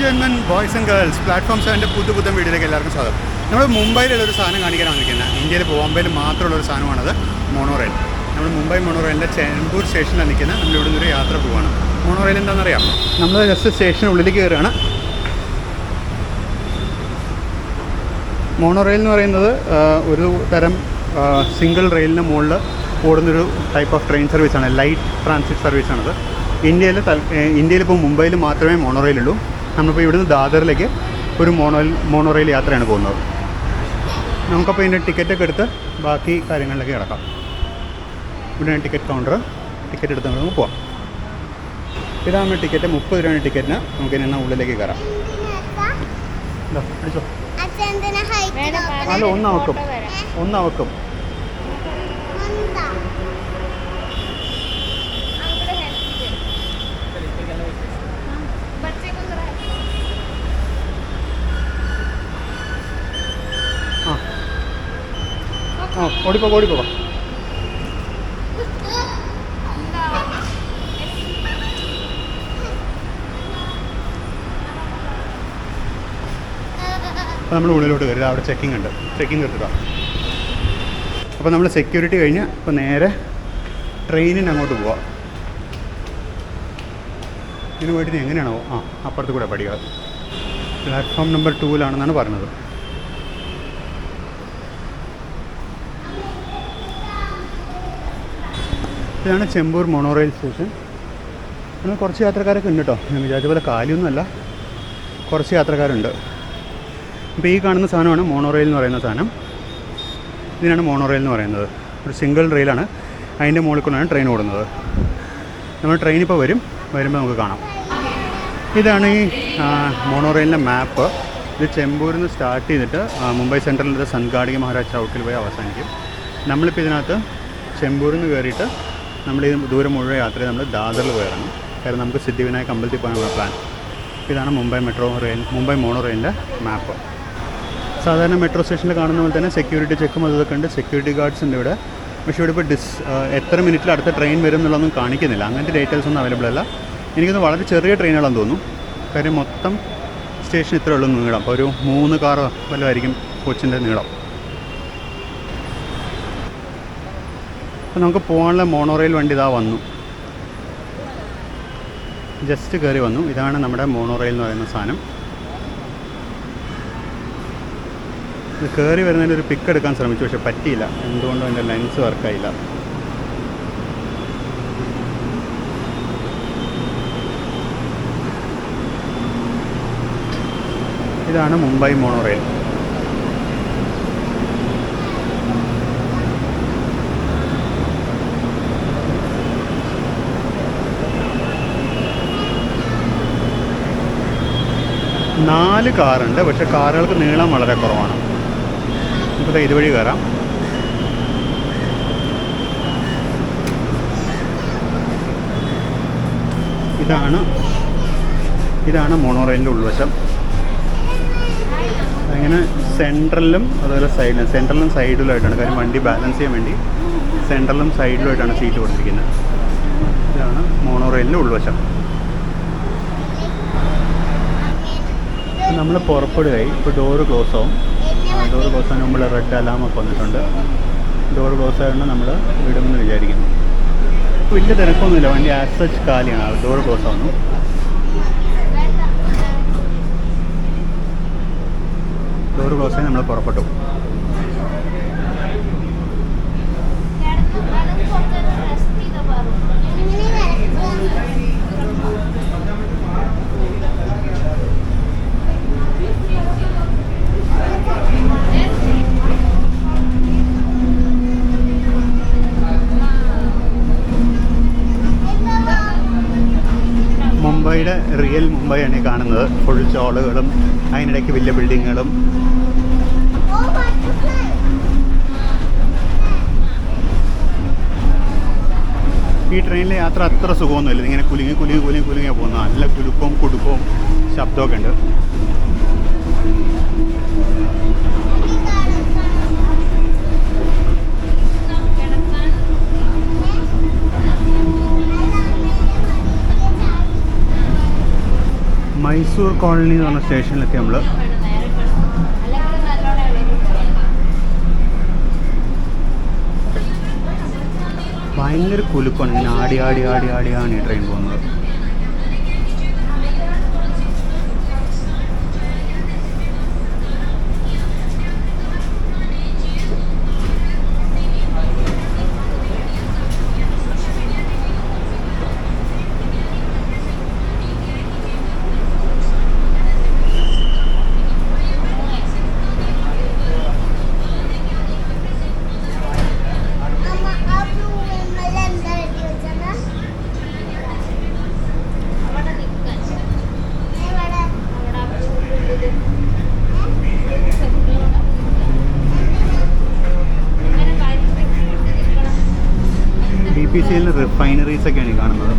ജെന്മൻ boys and girls platform 7 പുതുപുത്തൻ വീഡിയോയിലേക്ക് എല്ലാവർക്കും സ്വാഗതം. നമ്മൾ മുംബൈയിലുള്ളൊരു സാധനം കാണിക്കാനാണ് നിൽക്കുന്നത്. ഇന്ത്യയിൽ ബോംബെയിൽ മാത്രമുള്ളൊരു സാധനമാണത് മോണോ റെയിൽ. നമ്മൾ മുംബൈ മോണോ റെയിലിൻ്റെ ചെമ്പൂർ സ്റ്റേഷനിലാണ് നിൽക്കുന്നത്. നമ്മളിവിടെ നിന്നൊരു യാത്ര പോവുകയാണ്. മോണോ റെയിൽ എന്താണെന്നറിയാം, നമ്മൾ ജസ്റ്റ് സ്റ്റേഷനുള്ളിലേക്ക് കയറുകയാണ്. മോണോ റെയിൽ എന്ന് പറയുന്നത് ഒരു തരം സിംഗിൾ റെയിലിന് മുകളിൽ ഓടുന്നൊരു ടൈപ്പ് ഓഫ് ട്രെയിൻ സർവീസാണ്. ലൈറ്റ് ട്രാൻസിറ്റ് സർവീസാണത്. ഇന്ത്യയിലിപ്പോൾ മുംബൈയിൽ മാത്രമേ മോണോ റെയിലുള്ളൂ. നമ്മളിപ്പോൾ ഇവിടുന്ന് ദാദറിലേക്ക് ഒരു മോണോ റെയിൽ യാത്രയാണ് പോകുന്നത്. നമുക്കപ്പോൾ ഇതിൻ്റെ ടിക്കറ്റൊക്കെ എടുത്ത് ബാക്കി കാര്യങ്ങളിലേക്ക് കിടക്കാം. ഇവിടെയാണ് ടിക്കറ്റ് കൗണ്ടർ. ടിക്കറ്റ് എടുത്ത് നമുക്ക് പോവാം. ഇതാണ് ടിക്കറ്റ്. 30 രൂപയാണ് ടിക്കറ്റിന്. നമുക്ക് ഇനി ഉള്ളിലേക്ക് കയറാം. അടിച്ചോ. അല്ല, ഒന്നവക്കും. ഓടിപ്പോ. അപ്പോൾ നമ്മൾ ഉള്ളിലോട്ട് കയറി. അവിടെ ചെക്കിംഗ് നിർത്തിട്ടാണ്. അപ്പോൾ നമ്മൾ സെക്യൂരിറ്റി കഴിഞ്ഞ് ഇപ്പോൾ നേരെ ട്രെയിനിന് അങ്ങോട്ട് പോവാം. ഇതിന് വേണ്ടി എങ്ങനെയാണോ അപ്പുറത്ത് കൂടെ പഠിക്കുക. പ്ലാറ്റ്ഫോം നമ്പർ 2-ലാണെന്നാണ് പറഞ്ഞത്. ഇതാണ് ചെമ്പൂർ മോണോ റെയിൽ സ്റ്റേഷൻ. പിന്നെ കുറച്ച് യാത്രക്കാരൊക്കെ ഉണ്ട് കേട്ടോ. ഞാൻ വിചാരിച്ച പോലെ കാലിയൊന്നുമല്ല, കുറച്ച് യാത്രക്കാരുണ്ട്. ഇപ്പോൾ ഈ കാണുന്ന സാധനമാണ് മോണോ റെയിൽ എന്ന് പറയുന്ന സാധനം. ഇതിനാണ് മോണോ റെയിൽ എന്ന് പറയുന്നത്. ഒരു സിംഗിൾ റെയിലാണ്. അതിൻ്റെ മുകളിൽ കൊണ്ടാണ് ട്രെയിൻ ഓടുന്നത്. നമ്മൾ ട്രെയിൻ ഇപ്പോൾ വരുമ്പോൾ നമുക്ക് കാണാം. ഇതാണ് ഈ മോണോ റെയിലിൻ്റെ മാപ്പ്. ഇത് ചെമ്പൂരിൽ നിന്ന് സ്റ്റാർട്ട് ചെയ്തിട്ട് മുംബൈ സെൻട്രലിൻ്റെ സൻഗാഡിക മഹാരാജ് ചൗക്കിൽ പോയി അവസാനിക്കും. നമ്മളിപ്പോൾ ഇതിനകത്ത് ചെമ്പൂരിൽ നിന്ന് കയറിയിട്ട് നമ്മൾ ഈ ദൂരം മുഴുവൻ യാത്ര ചെയ്ത് നമ്മൾ ദാദറിൽ കയറണം. കാരണം നമുക്ക് സിദ്ധിവിനായക് അമ്പലത്തിൽ പോകാനുള്ള പ്ലാൻ. ഇതാണ് മുംബൈ മോണോ റെയിലിൻ്റെ മാപ്പ്. സാധാരണ മെട്രോ സ്റ്റേഷനിൽ കാണുന്ന പോലെ തന്നെ സെക്യൂരിറ്റി ചെക്കും അതൊക്കെ ഉണ്ട്. സെക്യൂരിറ്റി ഗാർഡ്സ് ഉണ്ട് ഇവിടെ. പക്ഷേ ഇവിടെ ഇപ്പോൾ എത്ര മിനിറ്റിൽ അടുത്ത ട്രെയിൻ വരും എന്നുള്ളതൊന്നും കാണിക്കുന്നില്ല. അങ്ങനത്തെ ഡീറ്റെയിൽസ് ഒന്നും അവൈലബിൾ അല്ല. എനിക്കൊന്ന് വളരെ ചെറിയ ട്രെയിനുകളാണെന്ന് തോന്നുന്നു. കാര്യം മൊത്തം സ്റ്റേഷൻ ഇത്രയേ ഉള്ളൂ നീളം. അപ്പോൾ ഒരു 3 കാർ വല്ലതായിരിക്കും കൊച്ചിൻ്റെ നീളം. അപ്പോൾ നമുക്ക് പോകാനുള്ള മോണോ റെയിൽ വണ്ടി ഇതാ വന്നു. ജസ്റ്റ് കയറി വന്നു. ഇതാണ് നമ്മുടെ മോണോ റെയിൽ എന്ന് പറയുന്ന സാധനം. ഇത് കയറി വരുന്നതിൻ്റെ ഒരു പിക്ക് എടുക്കാൻ ശ്രമിച്ചു, പക്ഷെ പറ്റിയില്ല. എന്തുകൊണ്ടും അതിൻ്റെ ലെൻസ് വർക്കായില്ല. ഇതാണ് മുംബൈ മോണോ റെയിൽ. നാല് കാറുണ്ട്, പക്ഷേ കാറുകൾക്ക് നീളം വളരെ കുറവാണ്. നമുക്ക് ഇതുവഴി കയറാം. ഇതാണ് മോണോ റെയിലിൻ്റെ ഉൾവശം. അങ്ങനെ സെൻട്രലിലും അതുപോലെ സെൻട്രലിലും സൈഡിലുമായിട്ടാണ്. കാര്യം വണ്ടി ബാലൻസ് ചെയ്യാൻ വേണ്ടി സെൻട്രലിലും സൈഡിലുമായിട്ടാണ് സീറ്റ് കൊടുത്തിരിക്കുന്നത്. ഇതാണ് മോണോ റെയിലിൻ്റെ ഉൾവശം. നമ്മൾ പുറപ്പെടുകയായി. ഇപ്പോൾ ഡോറ് ക്ലോസ് ആവും. ഡോറ് ക്ലോസ് ആകാൻ നമ്മൾ റെഡ് അലാമൊക്കെ വന്നിട്ടുണ്ട്. ഡോറ് ക്ലോസ് ആയതുകൊണ്ട് നമ്മൾ വിടുമെന്ന് വിചാരിക്കുന്നു. വലിയ തിരക്കൊന്നുമില്ല. വണ്ടി ആസ് സച്ച് കാലിയാണ്. ഡോറ് ക്ലോസ് ആവുന്നു. ഡോറ് ക്ലോസ് ആയി നമ്മൾ പുറപ്പെട്ടു. മുംബൈയുടെ റിയൽ മുംബൈയാണ് ഈ കാണുന്നത്. ഫുൾ ചോളുകളും അതിനിടയ്ക്ക് വലിയ ബിൽഡിങ്ങുകളും. ഈ ട്രെയിനിലെ യാത്ര അത്ര സുഖമൊന്നുമില്ല. ഇങ്ങനെ കുലുങ്ങി പോകുന്നു. നല്ല കുടുക്കവും ശബ്ദമൊക്കെ ഉണ്ട്. മൈസൂർ കോളനി എന്ന് പറഞ്ഞ സ്റ്റേഷനിലെത്തി നമ്മൾ. ഭയങ്കര കുലുക്കമാണ്, ഇങ്ങനെ ആടി ആടി ആടി ആടിയാണ് ഈ ട്രെയിൻ പോകുന്നത്. BPCL റിഫൈനറീസ് ഒക്കെയാണ് ഈ കാണുന്നത്.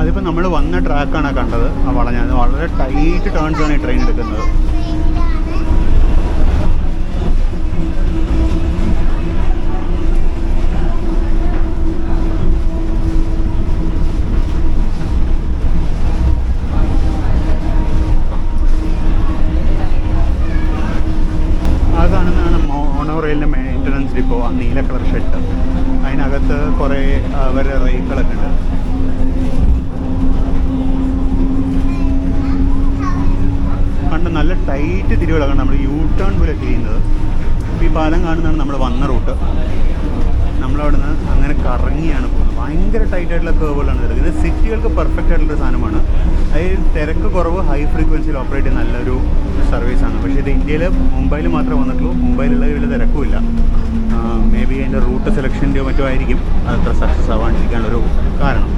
അതിപ്പോൾ നമ്മൾ വന്ന ട്രാക്കാണ് കണ്ടത്. ആ വളഞ്ഞ വളരെ ടൈറ്റ് ടേൺസ് ആണ് ഈ ട്രെയിൻ എടുക്കുന്നത്. മോണോറെയിലിൻ്റെ മെയിൻ്റനൻസ് ഡിപ്പോ, ആ നീല കളർ ഷെഡ്, അതിനകത്ത് കുറേ അവരുടെ റേക്കുകളൊക്കെ ഉണ്ട്. കണ്ട് നല്ല ടൈറ്റ് തിരിവുകളൊക്കെ നമ്മൾ U-ടേൺ പോലെ ചെയ്യുന്നത്. ഈ പാലം കാണുന്നതാണ് നമ്മൾ വന്ന റൂട്ട്. നമ്മളവിടെ നിന്ന് അങ്ങനെ കറങ്ങിയാണ് പോകുന്നത്. ഭയങ്കര ടൈറ്റായിട്ടുള്ള കേവുകളാണ് ഇത്. ഇത് സിറ്റികൾക്ക് പെർഫെക്റ്റ് ആയിട്ടുള്ളൊരു സാധനമാണ്. അതിൽ തിരക്ക് കുറവ്, ഹൈ ഫ്രീക്വൻസിയിൽ ഓപ്പറേറ്റ് ചെയ്യുന്ന നല്ലൊരു സർവീസാണ്. പക്ഷേ ഇത് ഇന്ത്യയിൽ മുംബൈയിൽ മാത്രമേ വന്നിട്ടുള്ളൂ. മുംബൈയിലുള്ള വലിയ തിരക്കുമില്ല. മേ ബി അതിൻ്റെ റൂട്ട് സെലക്ഷൻ്റെയോ മറ്റോ ആയിരിക്കും അതത്ര സക്സസ് ആവാണ്ടിരിക്കാനുള്ളൊരു കാരണം.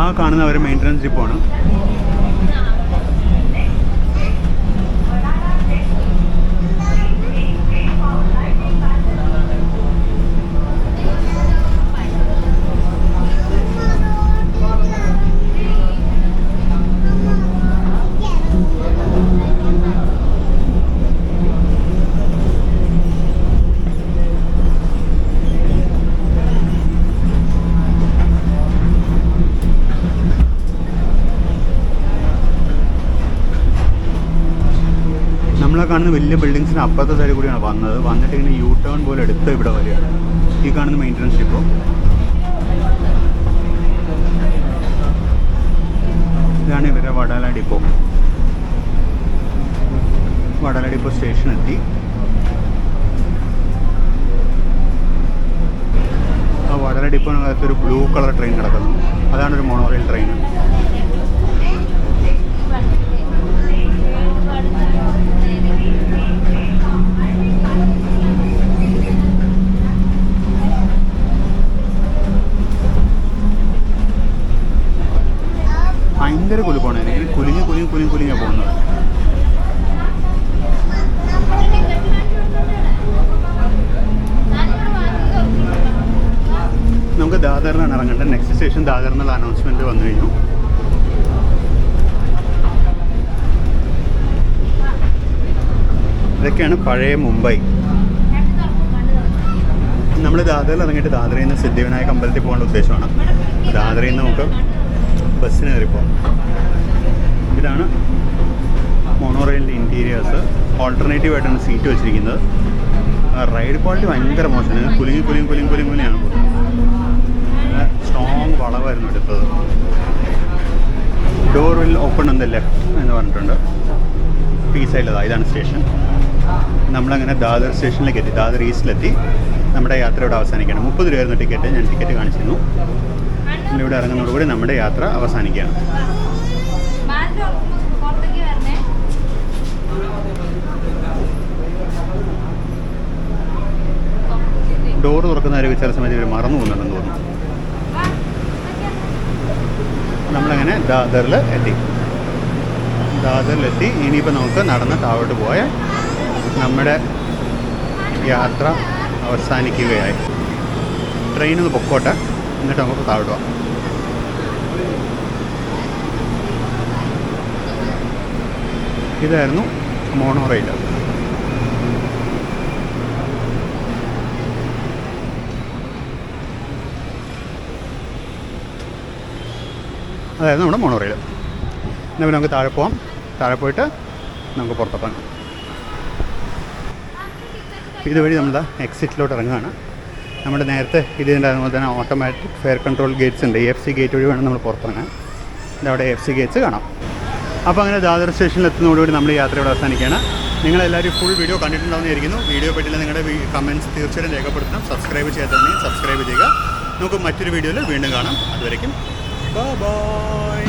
ആ കാണുന്നവർ മെയിൻ്റനൻസ് ഡിപ്പോണ്. നമ്മളെ കാണുന്ന വലിയ ബിൽഡിങ്സിന് അപ്പുറത്തെ സൈഡിൽ കൂടിയാണ് വന്നത്. വന്നിട്ട് ഇങ്ങനെ U-ടേൺ പോലെ എടുത്ത് ഇവിടെ വരികയാണ്. ഈ കാണുന്ന മെയിൻ്റനൻസ് ഡിപ്പോ. ഇതാണ് ഇവരുടെ വടാല ഡിപ്പോ. വടാല ഡിപ്പോ സ്റ്റേഷൻ എത്തി. ആ വടാല ഡിപ്പോനകത്തൊരു ബ്ലൂ കളർ ട്രെയിൻ കിടക്കുന്നു. അതാണ് ഒരു മോണോറെയിൽ ട്രെയിൻ. ഭയങ്കര കുലുക്കമാണ്. ഇങ്ങനെ കുലുങ്ങിയാണ് പോകുന്നത്. നമുക്ക് ദാദറിനാണ് ഇറങ്ങേണ്ടത്. നെക്സ്റ്റ് സ്റ്റേഷൻ ദാദർ എന്നുള്ള അനൗൺസ്മെൻറ്റ് വന്നു കഴിഞ്ഞു. ഇതൊക്കെയാണ് പഴയ മുംബൈ. നമ്മൾ ദാദറിൽ ഇറങ്ങിയിട്ട് ദാദറിൽ നിന്ന് സിദ്ധിവിനായക അമ്പലത്തിൽ പോകേണ്ട ഉദ്ദേശമാണ്. ദാദറിൽ നിന്ന് നമുക്ക് ബസ്സിന് കയറിപ്പോകും. ഇതാണ് മോണോറെയിലിൻ്റെ ഇൻറ്റീരിയേഴ്സ്. ഓൾട്ടർനേറ്റീവായിട്ടാണ് സീറ്റ് വെച്ചിരിക്കുന്നത്. റൈഡ് ക്വാളിറ്റി ഭയങ്കര മോശമാണ്. കുലുങ്ങിയാണ് പോകുന്നത്. സ്ട്രോങ് വളവായിരുന്നു എടുത്തത്. Door will open on the left എന്ന് പറഞ്ഞിട്ടുണ്ട്. ഈ സൈഡിലതാണ്. ഇതാണ് സ്റ്റേഷൻ. നമ്മളങ്ങനെ ദാദർ സ്റ്റേഷനിലേക്ക് എത്തി. ദാദർ ഈസ്റ്റിലെത്തി. നമ്മുടെ യാത്ര ഇവിടെ അവസാനിക്കുകയാണ്. 30 രൂപയായിരുന്നു ടിക്കറ്റ്. ഞാൻ ടിക്കറ്റ് കാണിച്ചിരുന്നു. ഇവിടെ ഇറങ്ങുന്നതോടുകൂടി നമ്മുടെ യാത്ര അവസാനിക്കുകയാണ്. ഡോർ തുറക്കുന്നവരെ ചില സമയത്ത് ഇവർ മറന്നു പോകുന്നുണ്ടെന്ന് തോന്നുന്നു. നമ്മളങ്ങനെ ദാദറിലെത്തി. ഇനിയിപ്പോൾ നമുക്ക് നടന്ന് താഴോട്ട് പോയ നമ്മുടെ യാത്ര അവസാനിക്കുകയായി. ട്രെയിനൊന്ന് പൊക്കോട്ടെ, എന്നിട്ട് നമുക്ക് താഴോട്ട് പോകാം. ഇതായിരുന്നു മോണോ റെയിൽ. അതായിരുന്നു നമ്മുടെ മോണോ റെയിൽ. എന്നാൽ നമുക്ക് താഴെ പോവാം. താഴെ പോയിട്ട് നമുക്ക് പുറത്തെത്താം. ഇതുവഴി നമ്മൾ എക്സിറ്റിലോട്ട് ഇറങ്ങുകയാണ്. നമ്മുടെ നേരത്തെ ഇതിൻ്റെ അതുപോലെ തന്നെ ഓട്ടോമാറ്റിക് ഫെയർ കൺട്രോൾ ഗേറ്റ്സ് ഉണ്ട്. EFC ഗേറ്റ് വഴി വേണം നമ്മൾ പുറത്തിറങ്ങാൻ. ഇതവിടെ EFC ഗേറ്റ്സ് കാണാം. അപ്പോൾ അങ്ങനെ ദാദർ സ്റ്റേഷനിൽ എത്തുന്നതോടുകൂടി നമ്മൾ യാത്രയോട് അവസാനിക്കുകയാണ്. നിങ്ങളെല്ലാവരും ഫുൾ വീഡിയോ കണ്ടിട്ടുണ്ടാവുന്നതായിരിക്കുന്നു. വീഡിയോ പറ്റില്ല നിങ്ങളുടെ കമൻറ്റ്സ് തീർച്ചയായിട്ടും രേഖപ്പെടുത്തണം. സബ്സ്ക്രൈബ് ചെയ്യാത്തതുണ്ടെങ്കിൽ സബ്സ്ക്രൈബ് ചെയ്യുക. നമുക്ക് മറ്റൊരു വീഡിയോയിൽ വീണ്ടും കാണാം. അതുവരയ്ക്കും bye.